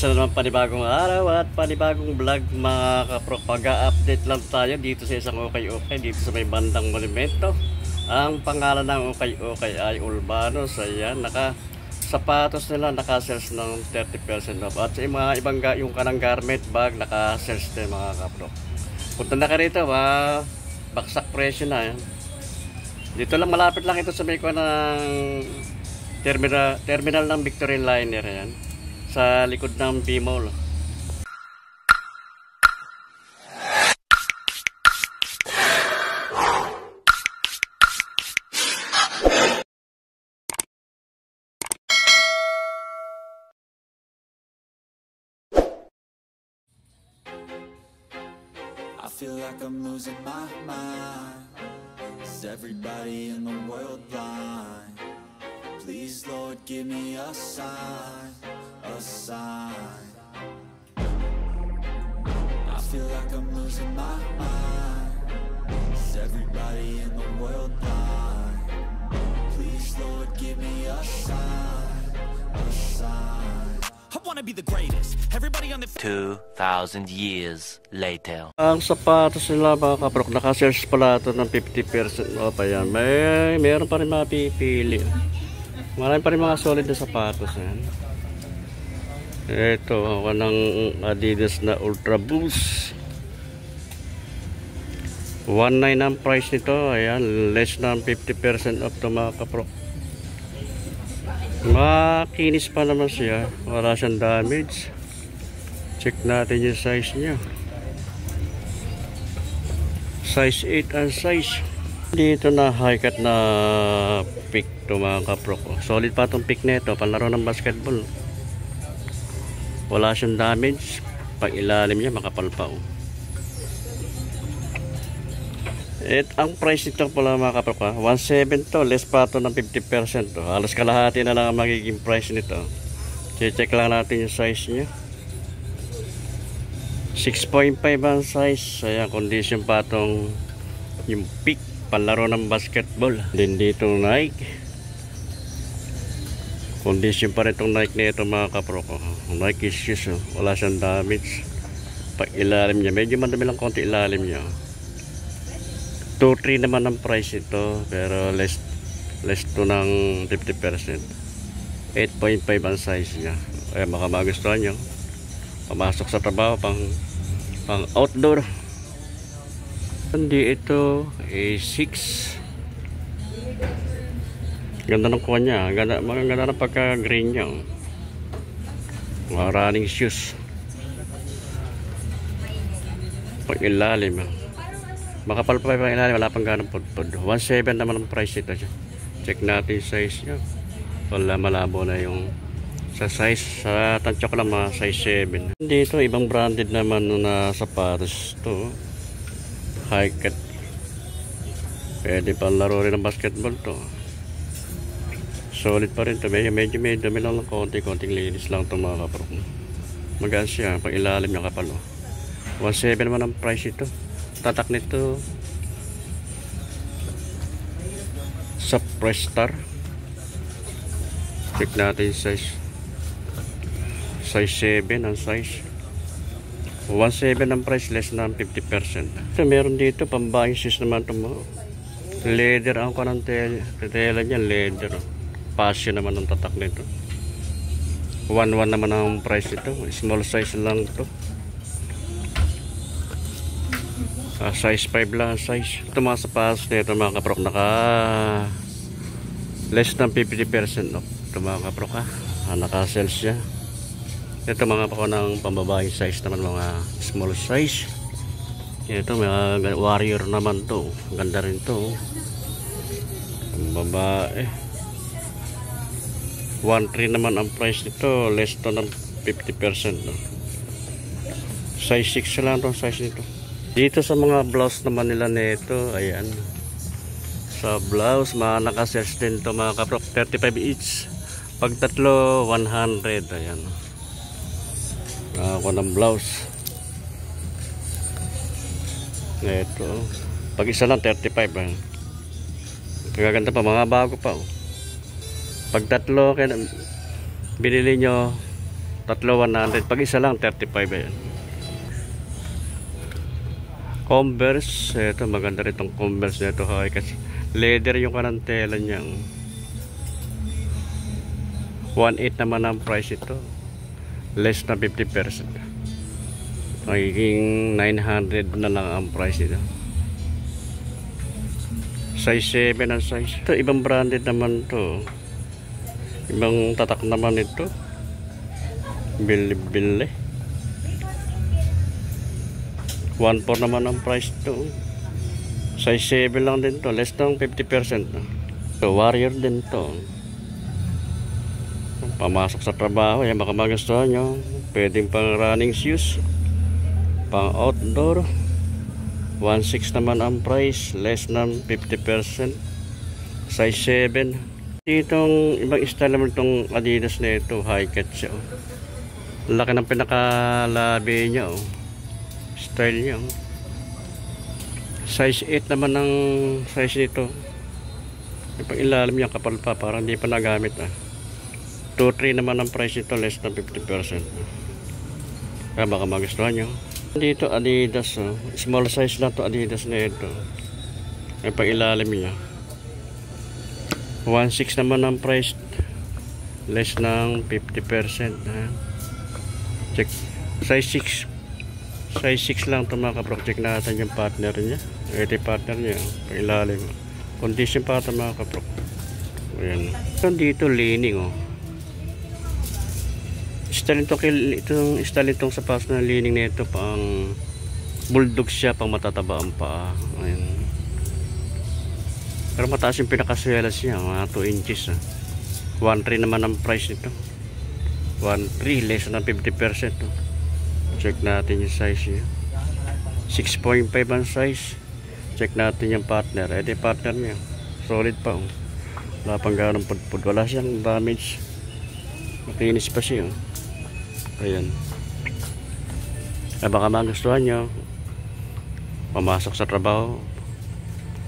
Isa naman panibagong araw at panibagong vlog mga kapro. Pag-update lang tayo dito sa isang ukay-ukay dito sa may bandang monumento. Ang pangalan ng ukay-ukay ay Ulbanos. Ayan, sapatos nila naka-sales ng 30% off. At sa mga ibang yung kanang garment bag naka-sales din mga kapro. Punta na ka rito, baksak presyo na. Ayan. Dito lang, malapit lang ito sa may kuha ng terminal ng Victory Liner. Ayan, sa likod ng B-Mall. I feel like I'm losing my mind. Is everybody in the world blind? Please, Lord, give me a sign, a sign. I feel like I'm losing my mind. Is everybody in the world blind? Please, Lord, give me a sign, a sign. I wanna be the greatest. Everybody on the 2,000 years later. Ang sapatos nila mga kaprok, naka-sales pala ito ng 50% off. Ayan, meron pa rin mapipili. Marami pa rin mga solid na sapatos. Ayan. Ito, ako ng Adidas na Ultra Boost. 1.9 ang price nito. Ayan, less than 50% off ito mga kaprok. Makinis pa naman siya, wala siyang damage. Check natin yung size niya, size 8 ang size. Dito na high cut na pick to mga kapro ko. Solid pa itong pick nito, panlaro ng basketball. Wala siyang damage, pag ilalim niya makapal pa. Ang price nito pala mga kapro ko, 1.7 to, less pa to ng 50% to. Halos kalahati na lang ang magiging price nito. Check lang natin yung size niya, 6.5 ang size. Ayan, condition pa tong yung pick, panlaro ng basketball. Din dito Nike, condition pa rin itong Nike na ito mga kapro ko. Nike shoes, wala siyang damage. Pag ilalim niya, medyo madami lang konti ilalim niya. 2.3 naman ang price ito, pero less to ng 50%. 8.5 ang size niya. Kaya baka magustuhan nyo, pamasok sa trabaho, pang outdoor. Hindi ito A6. Ganda ng kuha niya, maganda ng pagka green niya. Mga running shoes, pag ilalim makapal pa yung ilalim, wala pang ganong pudpud. 1.7 naman ang price ito. Check natin yung size niya. Wala, malabo na yung sa size. Sa tansya ko lang mga size 7. Dito ibang branded naman na sapatos to. High cut, pwede pang laro rin ng basketball to. Solid pa rin to. Medyo may dumi lang ng konting linis lang to mga kapro. Magaan siya, pag ilalim niya kapal. 1.7 naman ang price ito. Tatak nito sa Press Star. Check natin size 7 ang size. 1.7 ang price, less na 50%. Ito, meron dito pambayang shoes naman ito mo. Leather ang kanang tela niya, leather. Passion naman ang tatak nito. 1.1 naman ang price ito. Small size lang ito. Size 5 lang size. Ito mga sapatos nito mga kaprok, naka less than 50% off. Ito mga kaprok naka sales siya. Ito mga pako ng pambabae size naman, mga small size. Ito mga warrior naman to, ganda rin to. Pambabae 1.3 naman ang price nito, less to ng 50%. Size 6 lang to size nito. Dito sa mga blouse naman nila nito, ayan, sa blouse mga naka-sales din to mga kaprok, 35 each. Pag tatlo 100. Ayan, ako ng blouse ito, pag isa lang 35. Kagaganda pa, mga bago pa. Pag tatlo binili nyo Tatlo 100. Pag isa lang 35 yan. Converse, ito maganda rin itong Converse nito kasi leather yung kanang tela niya. 1.8 naman ang price ito, less na 50%, magiging 900 na lang ang price nito. Size 7 ang size. Ito ibang branded naman to, ibang tatak naman ito, bili 1.4 naman ang price to. Size 7 lang din to, less than 50%. So, Warrior din to. Pamasok sa trabaho, yan baka magustuhan nyo. Pwedeng pang running shoes, pang outdoor. 1.6 naman ang price, less than 50%. Size 7. Itong ibang style naman itong Adidas na ito, high cut siya. Laki ng pinakalabi niya, style niya. Size 8 naman ang size nito. Pag ilalim niya kapal pa, parang hindi pa nagamit. 2.3 naman ang price nito, less than 50%. Kaya baka magustuhan nyo. Dito Adidas, small size na to Adidas na ito. Pag ilalim niya 1.6 naman ang price, less ng 50%. Check size 6. Size 6 lang ito mga kaprok. Check natin yung partner niya. Ito yung partner niya. Pailalim. Condition pa ito mga kaprok. Ayan. Dito leaning Style itong sapatos na leaning na ito. Pang bulldog siya. Pang matataba ang paa. Ayan. Pero mataas yung pinakaswelas niya. Mga 2 inches. 1.3 naman ang price nito. 1.3 less na 50%. Check natin yung size niya. 6.5 ang size. Check natin yung partner. Ito yung partner niya. Solid pa. Wala pang ganong pudpud. Wala siyang damage. Makinis pa siya. Ayan. Baka magustuhan nyo. Pamasok sa trabaho.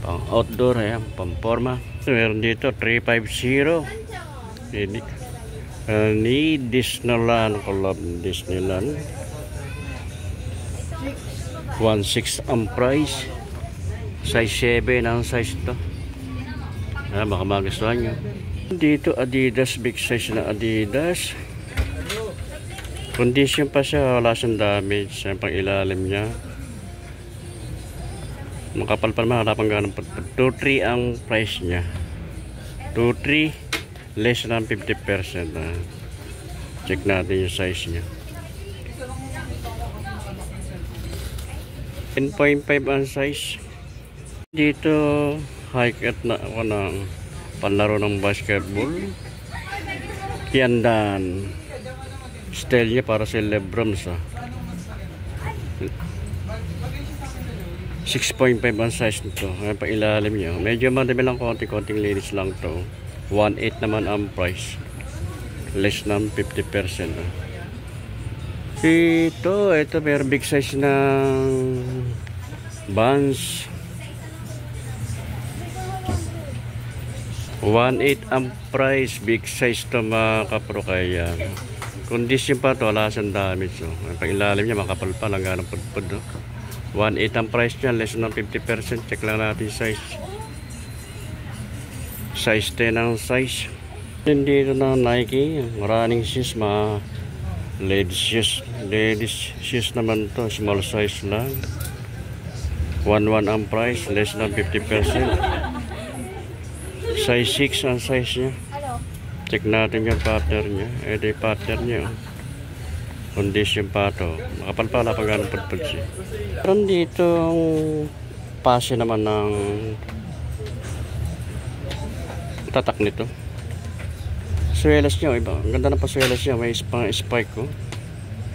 Pang outdoor. Ayan. Pang forma. Meron dito 350. Ni Disneyland. Collab Disneyland. 1.6 ang price. Size 7 ang size ito. Baka magustuhan nyo. Dito Adidas, big size na Adidas. Condition pa siya, wala siyang damage. Pang ilalim niya makapal pa naman, wala pang ganun. 2.3 ang price niya. 2.3 less than 50%. Check natin yung size niya. 10.5 ang size. Dito high cut na panlaro ng basketball. Tiandan. Style niya para sa Lebrons. 6.5 ang size nito. Ayan pa ilalim niya. Medyo madami lang, konting linis lang to. 1.8 naman ang price. Less than 50%. Ito meron big size ng Vans. 1.8 ang price, big size to mga kapro. Kaya condition pa to, wala siyang damage. Pag ilalim niya makapal pa lang, ganang pudpud. 1.8 ang price niya, less than 50%. Check lang natin size. Size 10 ang size. Dito na Nike running shoes, mga ladies shoes naman to, small size lang. 1.1 ang price, less than 50%. Size 6 ang size niya. Check natin yung pattern niya. Ito yung pattern niya. Condition pa to. Makapal pa, wala pang ganun pudpud siya. Meron dito pase naman ng tatak nito. Swelas niya, iba. Ang ganda ng paswelas niya. May spike ko.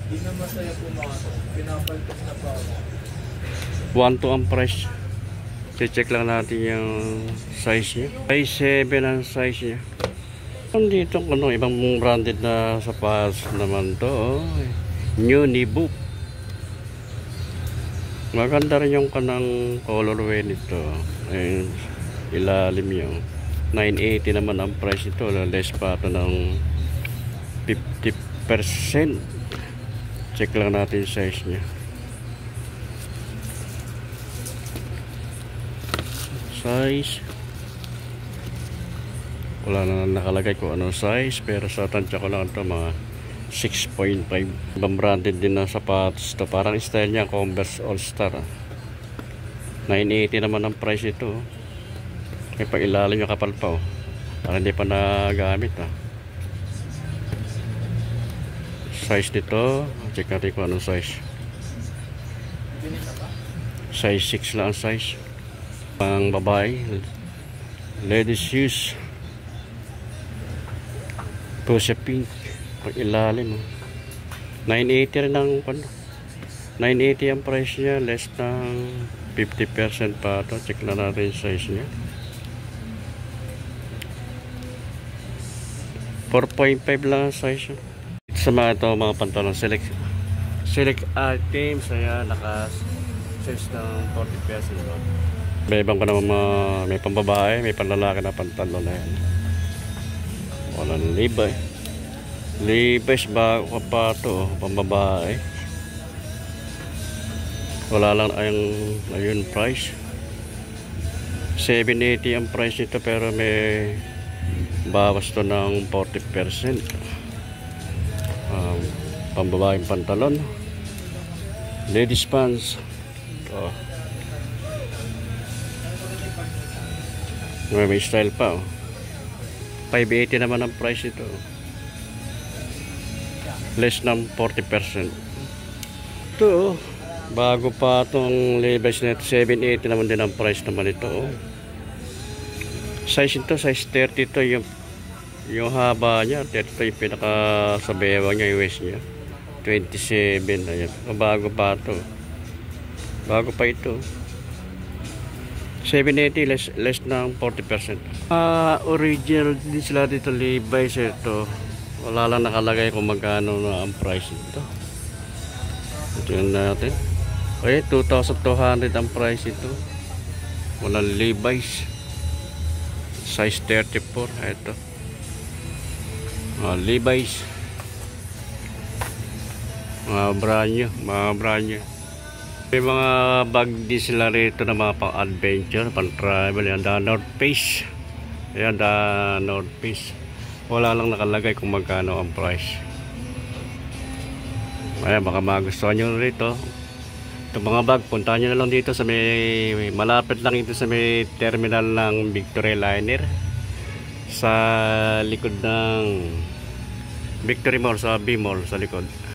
Hindi na masaya pumasok. Pinapaltos na pa. 1.2 ang price. Check lang natin yung size niya. Size 7 ang size niya. Dito ibang branded na sapatos naman to. New Nibu. Maganda rin yung kanang colorway nito. Ayun, ilalim yung 980 naman ang price nito. Less pa ito ng 50% Check lang natin yung size niya. Size. Wala na nakalagay kung anong size, pero sa tansya ko lang ito mga 6.5. Ibang branded din na sapatos to. Parang style niya Converse All Star. 980 naman ang price ito. May pag-ilalim yung kapal pa. Parang hindi pa nagamit. Size nito, check natin kung anong size. Size 6 lang ang size. Pang babae, ladies shoes, pusa pink, pag ilalim. 980 rin ang 980 ang price niya, less ng 50% pa ito. Check na natin yung size niya. 4.5 lang ang size niya. Sa mga ito, mga pantalon select items, ayan, naka-size ng 40%. May ibang pa naman may pambabae, may panlalaki na pantalon na yan. Walang Levi's bago pa ito, pambabae. Wala lang ayun price. 780 ang price nito, pero may bawas to ng 40%. Pambabaeng pantalon, ladies pants. May style pa. 580 naman ang price ito, less ng 40%. Ito bago pa itong Levi's net, 780 naman din ang price naman ito. Size ito, size 30 ito, yung haba niya 30, yung pinaka sa bewang niya, yung waist niya 27. Ayan, bago pa ito, bago pa ito. 780, less ng 40%. Original din sila dito, Levi's ito. Wala lang nakalagay kung magkano na ang price nito. Tingnan natin. Okay, 2,200 ang price ito. Walang Levi's, size 34. Ito Levi's, mga brand new. May mga bag din sila rito na mga pang adventure, pang travel. Yan, The North Face. Ayan, The North Face. Wala lang nakalagay kung magkano ang price. Ayan, baka magustuhan nyo rito. Itong mga bag, puntahan nyo na lang dito sa may malapit lang ito sa may terminal ng Victory Liner, sa likod ng Victory Mall, sa B Mall sa likod.